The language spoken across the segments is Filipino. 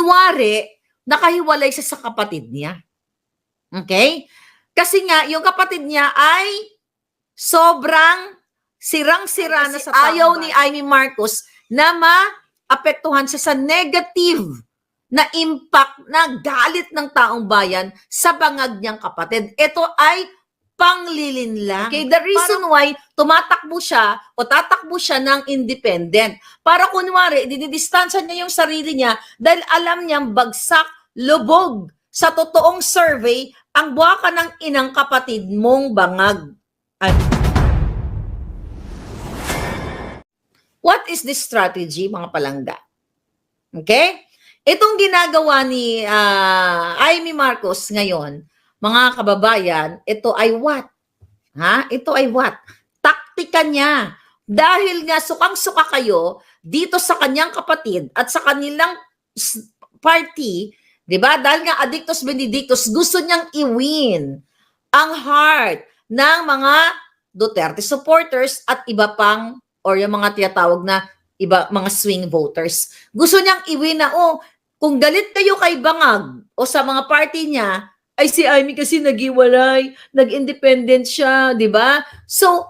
kunwari, nakahiwalay siya sa kapatid niya. Okay? Kasi nga, yung kapatid niya ay sobrang sirang-sira na sa ayaw ni Amy Marcos na maapektuhan siya sa negative na impact na galit ng taong bayan sa bangag niyang kapatid. Ito ay panglilinlang. Okay, the reason why tumatakbo siya o tatakbo siya ng independent. Para kunwari, dididistansya niya yung sarili niya dahil alam niyang bagsak, lubog sa totoong survey ang buwaka ng inang kapatid mong bangag. What is this strategy, mga palangga? Okay? Itong ginagawa ni Amy Marcos ngayon, mga kababayan, ito ay what? Ha? Ito ay what? Taktika niya. Dahil nga sukang-suka kayo dito sa kanyang kapatid at sa kanilang party, di ba? Dahil nga Addictus Benedictus, gusto niyang i-win ang heart ng mga Duterte supporters at iba pang, or yung mga tinatawag na iba, mga swing voters. Gusto niyang i-win na, kung galit kayo kay Bangag o sa mga party niya, ay si Amy kasi nag-iwalay, nag-independent siya, di ba? So,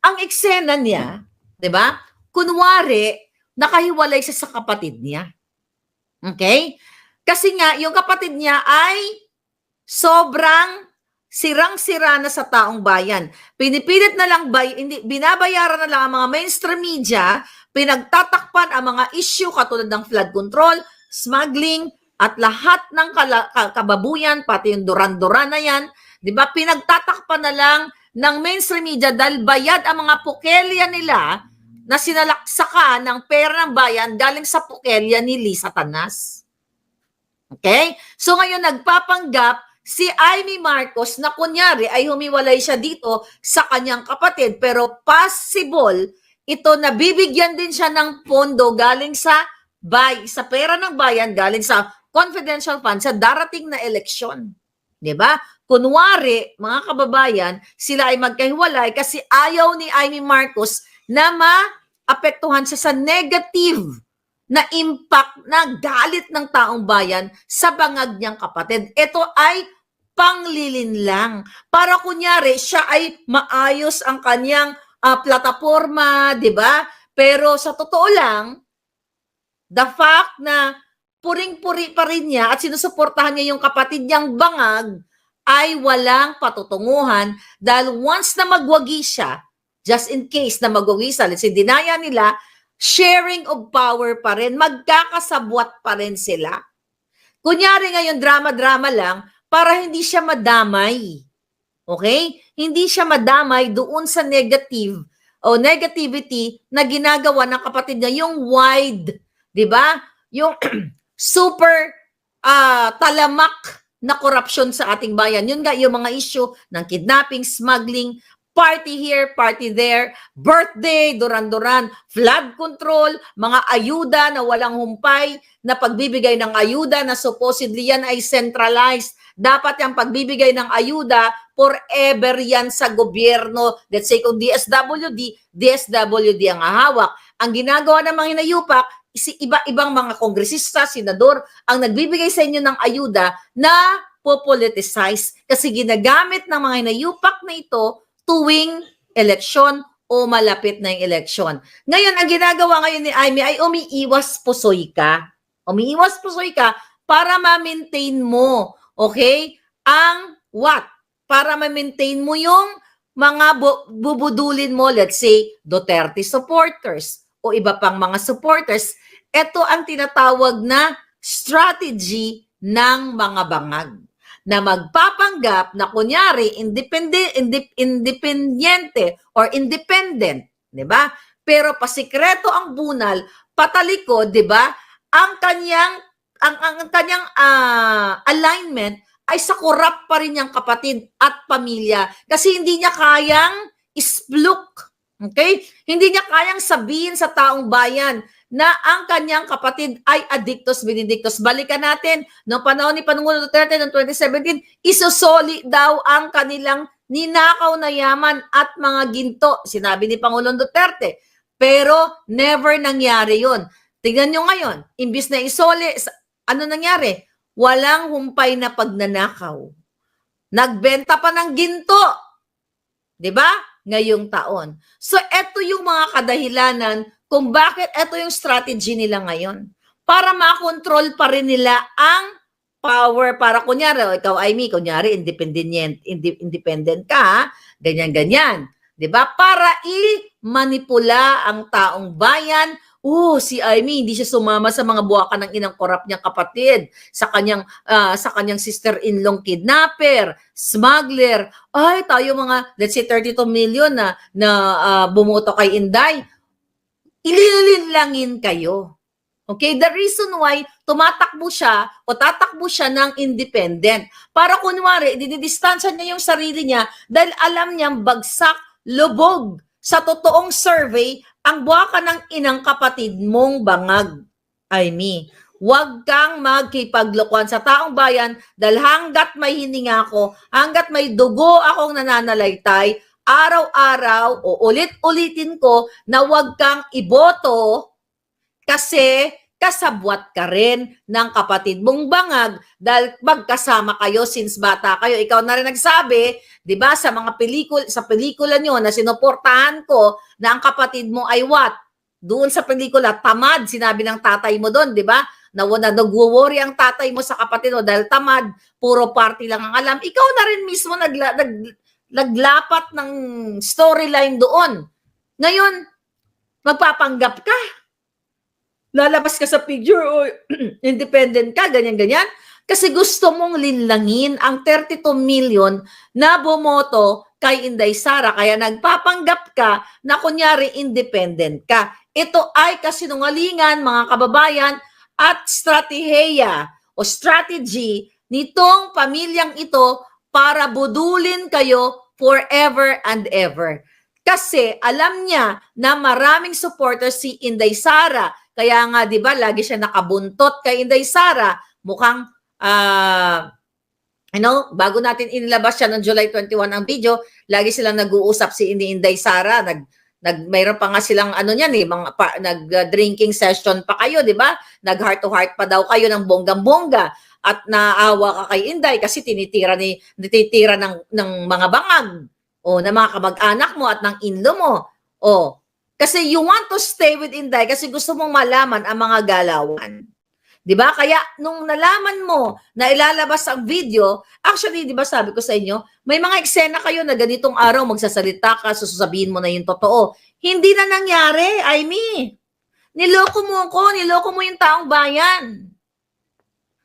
ang eksena niya, di ba? Kunwari, nakahiwalay siya sa kapatid niya. Okay? Kasi nga, yung kapatid niya ay sobrang sirang-sira na sa taong bayan. Pinipilit na lang, binabayaran na lang ang mga mainstream media, pinagtatakpan ang mga issue katulad ng flood control, smuggling, at lahat ng kababuyan, pati yung Duran-Duran na yan, di ba, pinagtatakpan na lang ng mainstream media dahil bayad ang mga pukelya nila na sinalaksakan ng pera ng bayan galing sa pukelya ni Lisa Tanas. Okay? So ngayon nagpapanggap si Amy Marcos na kunyari ay humiwalay siya dito sa kanyang kapatid, pero possible ito na bibigyan din siya ng pondo galing sa pera ng bayan, galing sa confidential fund sa darating na eleksyon. Diba? Kunwari, mga kababayan, sila ay magkahiwalay kasi ayaw ni Amy Marcos na maapektuhan siya sa negative na impact na galit ng taong bayan sa bangag niyang kapatid. Ito ay panglilinlang. Para kunyari, siya ay maayos ang kanyang plataforma, diba? Pero sa totoo lang, the fact na puring-puri pa rin niya at sinusuportahan niya yung kapatid niyang bangag ay walang patutunguhan dahil once na magwagi siya, just in case na magwagi siya, let's say, dinaya nila, sharing of power pa rin, magkakasabwat pa rin sila. Kunyari ngayon, drama-drama lang para hindi siya madamay. Okay? Hindi siya madamay doon sa negative o negativity na ginagawa ng kapatid niya, yung wide, di ba? Yung super talamak na korupsyon sa ating bayan. Yun nga, yung mga issue ng kidnapping, smuggling, party here, party there, birthday, duran-duran, flood control, mga ayuda na walang humpay, na pagbibigay ng ayuda na supposedly yan ay centralized. Dapat yung pagbibigay ng ayuda, forever yan sa gobyerno. Let's say kung DSWD ang hahawak. Ang ginagawa ng mga hinayupak, iba-ibang mga kongresista, senador, ang nagbibigay sa inyo ng ayuda na po-politicize kasi ginagamit ng mga hinayupak na ito tuwing eleksyon o malapit na yung eleksyon. Ngayon, ang ginagawa ngayon ni Amy ay umiiwas pusoy ka. Umiiwas pusoy ka para ma-maintain mo, okay, ang what? Para ma-maintain mo yung mga bubudulin mo, let's say, Duterte supporters o iba pang mga supporters. Ito ang tinatawag na strategy ng mga bangag na magpapanggap na kunyari independiente or independent, di ba? Pero pasikreto ang bunal, patalikod, di ba? Ang kanyang alignment ay sa korap pa rin niyang kapatid at pamilya kasi hindi niya kayang ispluk. Okay? Hindi niya kayang sabihin sa taong bayan na ang kanyang kapatid ay Addictus Benedictus. Balikan natin, noong panahon ni Pangulong Duterte noong 2017, isusoli daw ang kanilang ninakaw na yaman at mga ginto. Sinabi ni Pangulong Duterte. Pero never nangyari yun. Tingnan nyo ngayon, imbis na isoli, ano nangyari? Walang humpay na pagnanakaw. Nagbenta pa ng ginto. 'Di ba? Ngayong taon. So, eto yung mga kadahilanan kung bakit eto yung strategy nila ngayon. Para makontrol pa rin nila ang power. Para kunyari, ikaw, Amy, kunyari, independent ka, ganyan-ganyan. 'Di ba? Para i-manipula ang taong bayan. Si Amy, hindi siya sumama sa mga buwakan ng inang korap niyang kapatid, sa kanyang sister-in-law kidnapper, smuggler. Ay, tayo mga, let's say 32 million na bumoto kay Inday. Ililinlangin kayo. Okay? The reason why tumatakbo siya o tatakbo siya ng independent. Para kunwari, dididistansya niya yung sarili niya dahil alam niyang bagsak, lubog sa totoong survey ang buwaka ng inang kapatid mong bangag. Amy, huwag kang magkipaglokohan sa taong bayan dahil hanggat may hininga ako, hanggat may dugo akong nananalaytay, araw-araw o ulit-ulitin ko na huwag kang iboto kasi kasabwat ka rin ng kapatid mong bangag dahil magkasama kayo since bata kayo. Ikaw na rin nagsabi, 'di ba, sa mga pelikula niyo na sinuportahan ko na ang kapatid mo ay what? Doon sa pelikula, tamad, sinabi ng tatay mo doon, 'di ba? Na nagwo-worry ang tatay mo sa kapatid mo dahil tamad, puro party lang ang alam. Ikaw na rin mismo naglapat ng storyline doon. Ngayon, magpapanggap ka. Lalabas ka sa picture o independent ka, ganyan-ganyan. Kasi gusto mong linlangin ang 32 million na bumoto kay Inday Sara. Kaya nagpapanggap ka na kunyari independent ka. Ito ay kasinungalingan, mga kababayan, at strategiya o strategy nitong pamilyang ito para budulin kayo forever and ever. Kasi alam niya na maraming supporters si Inday Sara. Kaya nga, di ba, lagi siya nakabuntot kay Inday Sara. Mukhang, bago natin inilabas siya noong July 21 ang video, lagi silang nag-uusap si Inday Sara. Mayroon pa nga silang, nag-drinking session pa kayo, di ba? Nag-heart-to-heart pa daw kayo ng bonggang-bongga. At naawa ka kay Inday kasi tinitira ng mga bangag. Na mga kamag-anak mo at ng inlo mo. Kasi you want to stay with Inday kasi gusto mong malaman ang mga galawan. 'Di ba? Kaya nung nalaman mo na ilalabas ang video, actually 'di ba sabi ko sa inyo, may mga eksena kayo na ganitong araw magsasalita ka, sasabihin mo na yung totoo. Hindi na nangyari, Amy. Niloko mo yung taong bayan.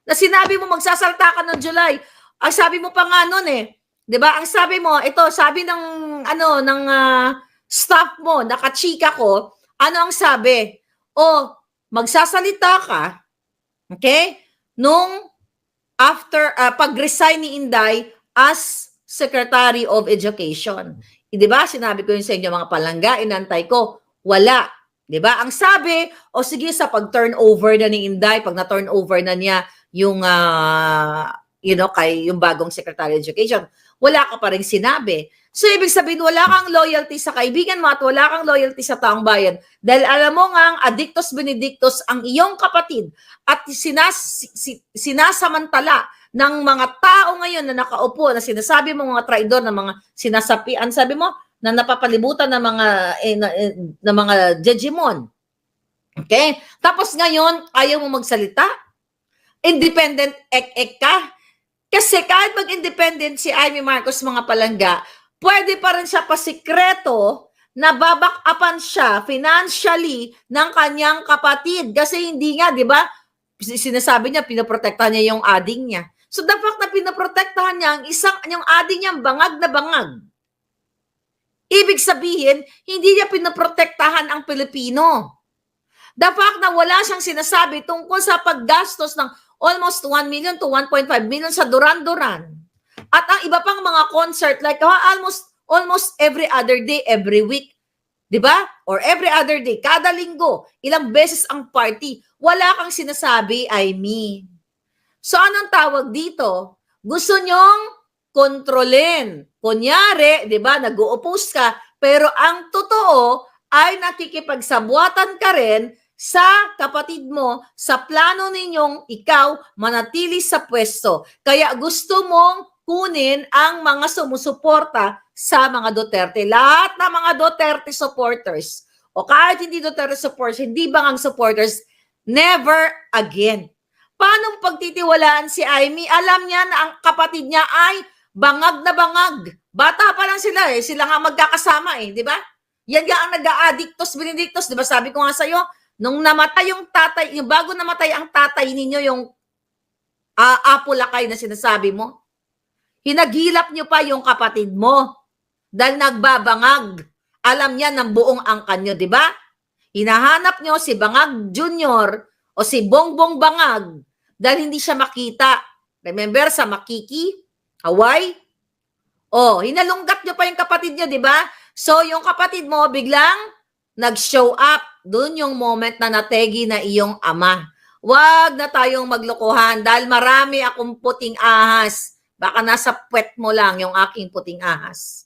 Na sinabi mo magsasalita ka noong July. Ang sabi mo pa nga noon 'di ba? Ang sabi mo, sabi ng staff mo, nakachika ko, ano ang sabi? Magsasalita ka, okay? Nung after, pag-resign ni Inday as Secretary of Education. Di ba? Sinabi ko yun sa inyo mga palangga, inantay ko, wala. Di ba? Ang sabi, sige, sa pag-turnover na ni Inday, pag na-turnover na niya yung, kay yung bagong Secretary of Education, wala ka pa rin sinabi. So, ibig sabihin, wala kang loyalty sa kaibigan mo at wala kang loyalty sa taong bayan. Dahil alam mo nga, adictus benedictus ang iyong kapatid at sinasamantala ng mga tao ngayon na nakaupo, na sinasabi mo mga traidor, na mga sinasapian, sabi mo, na napapalibutan ng mga jejemon. Okay? Tapos ngayon, ayaw mo magsalita? Independent ek-ek ka? Kasi kahit mag-independent si Amy Marcos, mga palangga, pwede pa rin siya pasikreto na babak-upan siya financially ng kanyang kapatid. Kasi hindi nga, di ba, sinasabi niya, pinaprotektahan niya yung ading niya. So the fact na pinaprotektahan niya yung ading niyang bangag na bangag, ibig sabihin, hindi niya pinaprotektahan ang Pilipino. The fact na wala siyang sinasabi tungkol sa paggastos ng almost 1 million to 1.5 million sa Duran-Duran. At ang iba pang mga concert, like almost every other day, every week, di ba? Or every other day, kada linggo, ilang beses ang party. Wala kang sinasabi, Amy. So, anong tawag dito? Gusto nyong kontrolin. Kunyari, di ba, nag-o-oppose ka, pero ang totoo ay nakikipagsabuatan ka rin sa kapatid mo, sa plano ninyong ikaw manatili sa pwesto. Kaya gusto mong kunin ang mga sumusuporta sa mga Duterte. Lahat ng mga Duterte supporters o kahit hindi Duterte supporters, hindi bangang supporters, never again. Paano pagtitiwalaan si Amy? Alam niya na ang kapatid niya ay bangag na bangag. Bata pa lang sila eh. Sila nga magkakasama eh, di ba? Yan nga ang nag-aadictos, benedictos. Di ba sabi ko nga sa'yo, nung namatay yung tatay, yung bago namatay ang tatay ninyo, yung Apo Lakay na sinasabi mo, hinaghilap nyo pa yung kapatid mo dahil nagbabangag. Alam niya ng buong angkan nyo, di ba? Hinahanap nyo si Bangag Junior o si Bongbong Bangag dahil hindi siya makita. Remember sa Makiki, Hawaii? Oh, hinalunggat nyo pa yung kapatid nyo, di ba? So, yung kapatid mo biglang nag-show up. Doon yung moment na nategi na iyong ama. Huwag na tayong maglokohan dahil marami akong puting ahas. Baka nasa puwet mo lang yung aking puting ahas.